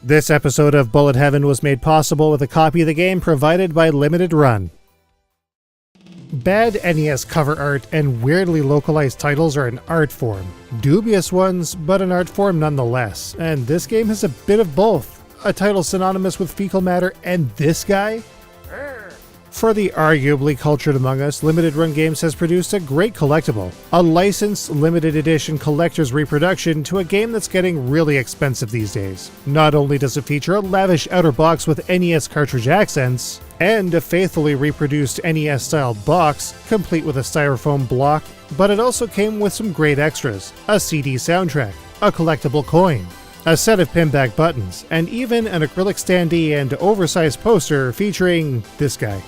This episode of Bullet Heaven was made possible with a copy of the game provided by Limited Run. Bad NES cover art and weirdly localized titles are an art form. Dubious ones, but an art form nonetheless. And this game has a bit of both. A title synonymous with fecal matter and this guy? For the arguably cultured among us, Limited Run Games has produced a great collectible. A licensed, limited edition collector's reproduction to a game that's getting really expensive these days. Not only does it feature a lavish outer box with NES cartridge accents, and a faithfully reproduced NES-style box, complete with a styrofoam block, but it also came with some great extras. A CD soundtrack, a collectible coin, a set of pinback buttons, and even an acrylic standee and oversized poster featuring this guy.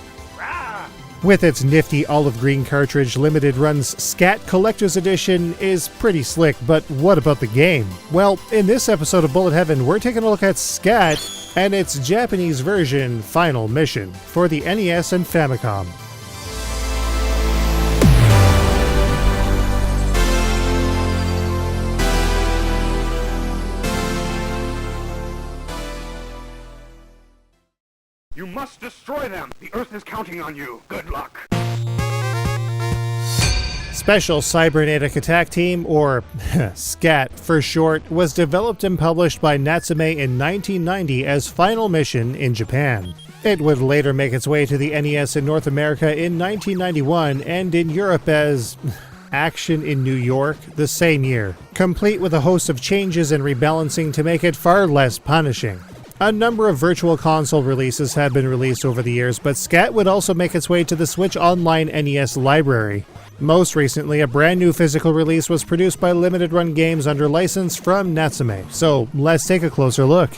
With its nifty olive green cartridge, Limited Run's SCAT Collector's Edition is pretty slick, but what about the game? Well, in this episode of Bullet Heaven, we're taking a look at SCAT and its Japanese version, Final Mission, for the NES and Famicom. You must destroy them! The Earth is counting on you. Good luck. Special Cybernatic Attack Team, or SCAT for short, was developed and published by Natsume in 1990 as Final Mission in Japan. It would later make its way to the NES in North America in 1991 and in Europe as Action in New York the same year, complete with a host of changes and rebalancing to make it far less punishing. A number of virtual console releases have been released over the years, but SCAT would also make its way to the Switch Online NES library. Most recently, a brand new physical release was produced by Limited Run Games under license from Natsume, so let's take a closer look.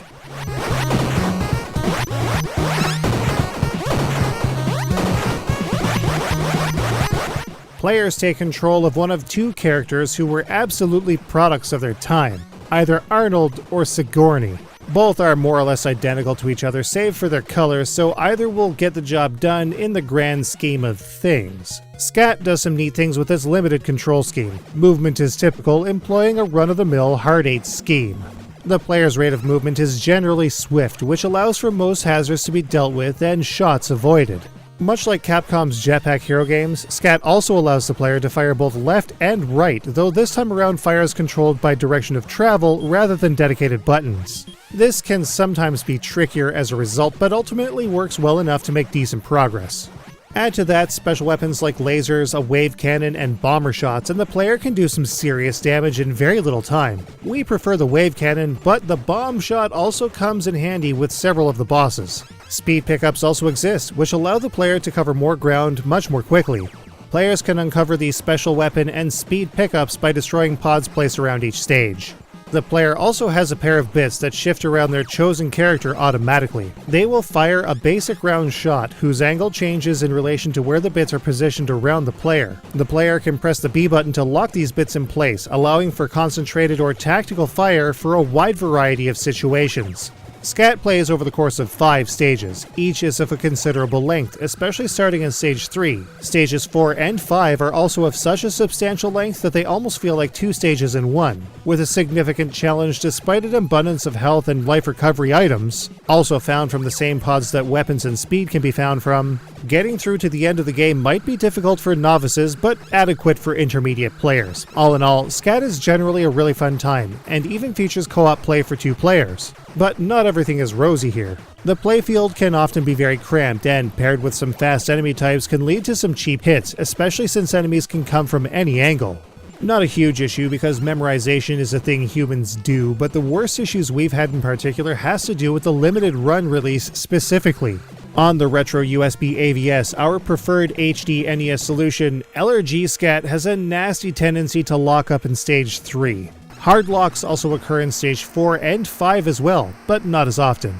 Players take control of one of two characters who were absolutely products of their time, either Arnold or Sigourney. Both are more or less identical to each other save for their colors, so either will get the job done in the grand scheme of things. SCAT does some neat things with its limited control scheme. Movement is typical, employing a run-of-the-mill hard 8 scheme. The player's rate of movement is generally swift, which allows for most hazards to be dealt with and shots avoided. Much like Capcom's Jetpack Hero games, SCAT also allows the player to fire both left and right, though this time around fire is controlled by direction of travel rather than dedicated buttons. This can sometimes be trickier as a result, but ultimately works well enough to make decent progress. Add to that special weapons like lasers, a wave cannon, and bomber shots, and the player can do some serious damage in very little time. We prefer the wave cannon, but the bomb shot also comes in handy with several of the bosses. Speed pickups also exist, which allow the player to cover more ground much more quickly. Players can uncover these special weapon and speed pickups by destroying pods placed around each stage. The player also has a pair of bits that shift around their chosen character automatically. They will fire a basic round shot whose angle changes in relation to where the bits are positioned around the player. The player can press the B button to lock these bits in place, allowing for concentrated or tactical fire for a wide variety of situations. SCAT plays over the course of 5 stages. Each is of a considerable length, especially starting in Stage 3. Stages 4 and 5 are also of such a substantial length that they almost feel like 2 stages in one, with a significant challenge despite an abundance of health and life recovery items, also found from the same pods that weapons and speed can be found from. Getting through to the end of the game might be difficult for novices, but adequate for intermediate players. All in all, SCAT is generally a really fun time, and even features co-op play for 2 players. But not everything is rosy here. The playfield can often be very cramped, and paired with some fast enemy types can lead to some cheap hits, especially since enemies can come from any angle. Not a huge issue because memorization is a thing humans do, but the worst issues we've had in particular has to do with the Limited Run release specifically. On the Retro USB AVS, our preferred HD NES solution, LRG SCAT has a nasty tendency to lock up in Stage 3. Hard locks also occur in Stage 4 and 5 as well, but not as often.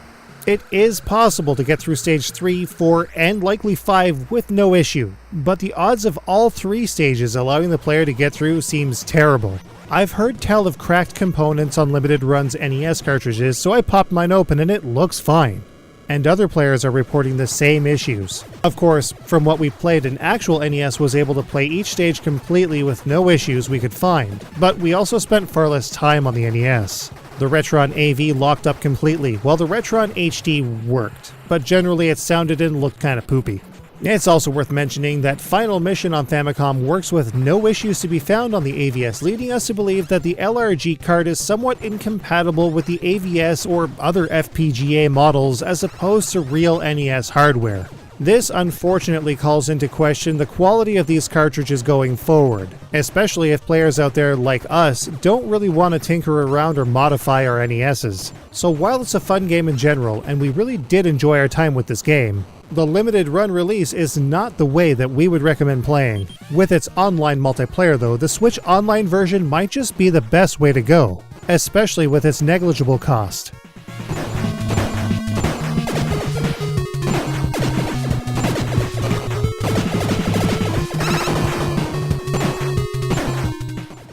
It is possible to get through Stage 3, 4, and likely 5 with no issue, but the odds of all 3 stages allowing the player to get through seems terrible. I've heard tell of cracked components on Limited Run's NES cartridges, so I popped mine open and it looks fine. And other players are reporting the same issues. Of course, from what we played, an actual NES was able to play each stage completely with no issues we could find, but we also spent far less time on the NES. The Retron AV locked up completely, while the Retron HD worked, but generally it sounded and looked kinda poopy. It's also worth mentioning that Final Mission on Famicom works with no issues to be found on the AVS, leading us to believe that the LRG card is somewhat incompatible with the AVS or other FPGA models as opposed to real NES hardware. This unfortunately calls into question the quality of these cartridges going forward, especially if players out there like us don't really want to tinker around or modify our NESs. So while it's a fun game in general, and we really did enjoy our time with this game, the limited run release is not the way that we would recommend playing. With its online multiplayer though, the Switch Online version might just be the best way to go, especially with its negligible cost.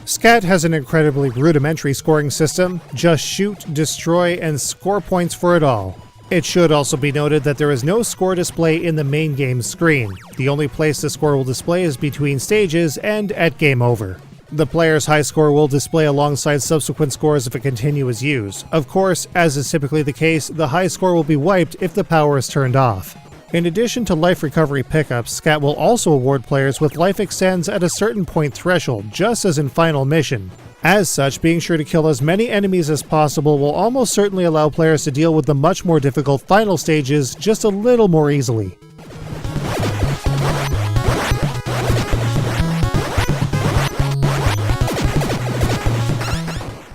SCAT has an incredibly rudimentary scoring system. Just shoot, destroy, and score points for it all. It should also be noted that there is no score display in the main game screen. The only place the score will display is between stages and at game over. The player's high score will display alongside subsequent scores if a continue is used. Of course, as is typically the case, the high score will be wiped if the power is turned off. In addition to life recovery pickups, SCAT will also award players with life extends at a certain point threshold, just as in Final Mission. As such, being sure to kill as many enemies as possible will almost certainly allow players to deal with the much more difficult final stages just a little more easily.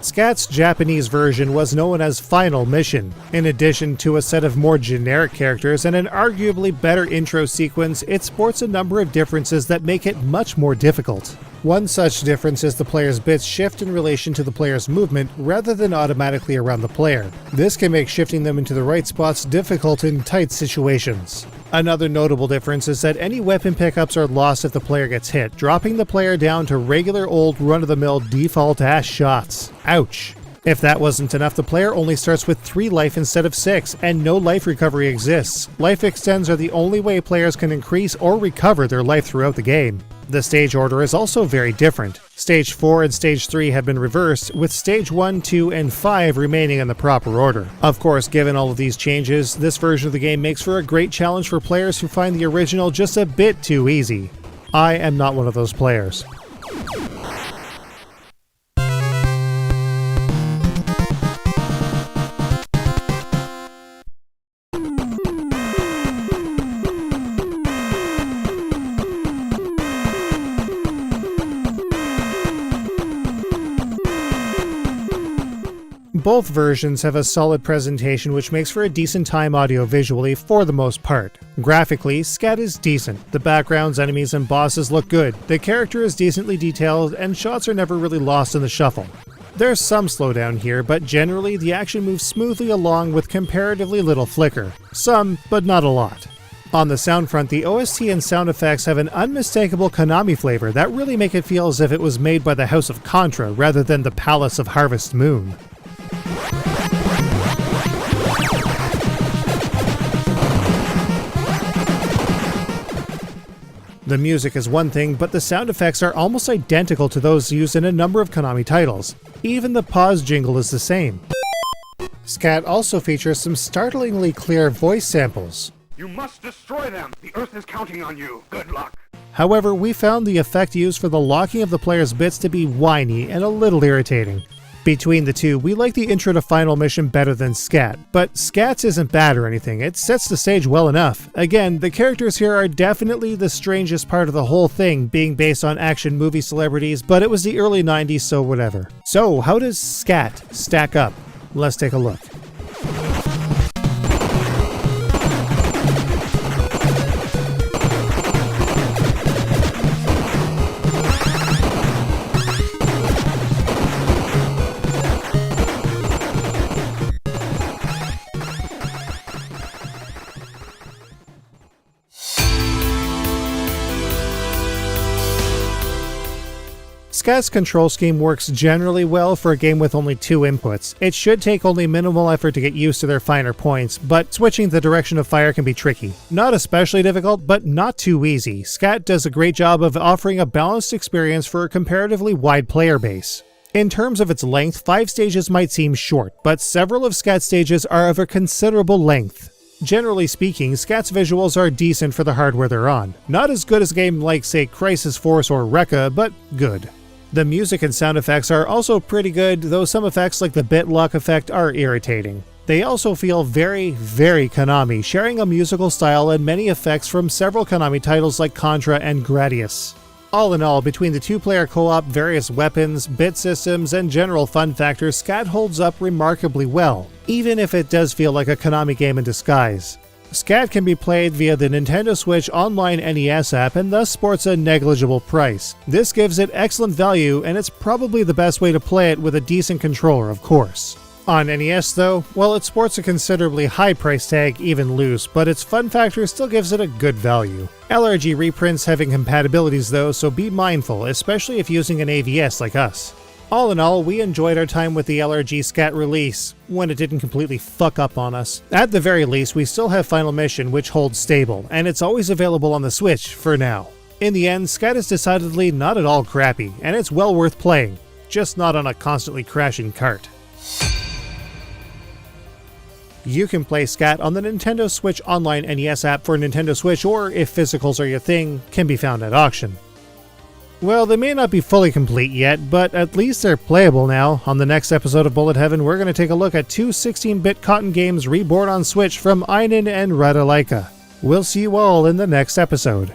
SCAT's Japanese version was known as Final Mission. In addition to a set of more generic characters and an arguably better intro sequence, it sports a number of differences that make it much more difficult. One such difference is the player's bits shift in relation to the player's movement rather than automatically around the player. This can make shifting them into the right spots difficult in tight situations. Another notable difference is that any weapon pickups are lost if the player gets hit, dropping the player down to regular old run-of-the-mill default ass shots. Ouch. If that wasn't enough, the player only starts with 3 life instead of 6, and no life recovery exists. Life extends are the only way players can increase or recover their life throughout the game. The stage order is also very different. Stage 4 and Stage 3 have been reversed, with Stage 1, 2, and 5 remaining in the proper order. Of course, given all of these changes, this version of the game makes for a great challenge for players who find the original just a bit too easy. I am not one of those players. Both versions have a solid presentation which makes for a decent time audio-visually for the most part. Graphically, SCAT is decent. The backgrounds, enemies, and bosses look good. The character is decently detailed, and shots are never really lost in the shuffle. There's some slowdown here, but generally the action moves smoothly along with comparatively little flicker. Some, but not a lot. On the sound front, the OST and sound effects have an unmistakable Konami flavor that really make it feel as if it was made by the House of Contra rather than the Palace of Harvest Moon. The music is one thing, but the sound effects are almost identical to those used in a number of Konami titles. Even the pause jingle is the same. SCAT also features some startlingly clear voice samples. You must destroy them! The Earth is counting on you! Good luck! However, we found the effect used for the locking of the player's bits to be whiny and a little irritating. Between the two, we like the intro to Final Mission better than SCAT, but SCAT's isn't bad or anything, it sets the stage well enough. Again, the characters here are definitely the strangest part of the whole thing, being based on action movie celebrities, but it was the early 90s, so whatever. So, how does SCAT stack up? Let's take a look. SCAT's control scheme works generally well for a game with only 2 inputs. It should take only minimal effort to get used to their finer points, but switching the direction of fire can be tricky. Not especially difficult, but not too easy. SCAT does a great job of offering a balanced experience for a comparatively wide player base. In terms of its length, 5 stages might seem short, but several of SCAT's stages are of a considerable length. Generally speaking, SCAT's visuals are decent for the hardware they're on. Not as good as a game like, say, Crisis Force or Rekka, but good. The music and sound effects are also pretty good, though some effects like the bit lock effect are irritating. They also feel very, very Konami, sharing a musical style and many effects from several Konami titles like Contra and Gradius. All in all, between the 2-player co-op, various weapons, bit systems, and general fun factors, SCAT holds up remarkably well, even if it does feel like a Konami game in disguise. SCAT can be played via the Nintendo Switch Online NES app and thus sports a negligible price. This gives it excellent value, and it's probably the best way to play it with a decent controller, of course. On NES though, well, it sports a considerably high price tag, even loose, but its fun factor still gives it a good value. LRG reprints have incompatibilities though, so be mindful, especially if using an AVS like us. All in all, we enjoyed our time with the LRG SCAT release, when it didn't completely fuck up on us. At the very least, we still have Final Mission, which holds stable, and it's always available on the Switch for now. In the end, SCAT is decidedly not at all crappy, and it's well worth playing, just not on a constantly crashing cart. You can play SCAT on the Nintendo Switch Online NES app for Nintendo Switch, or, if physicals are your thing, can be found at auction. Well, they may not be fully complete yet, but at least they're playable now. On the next episode of Bullet Heaven, we're going to take a look at 2 16-bit Cotton games reborn on Switch from Einen and Radalaika. We'll see you all in the next episode.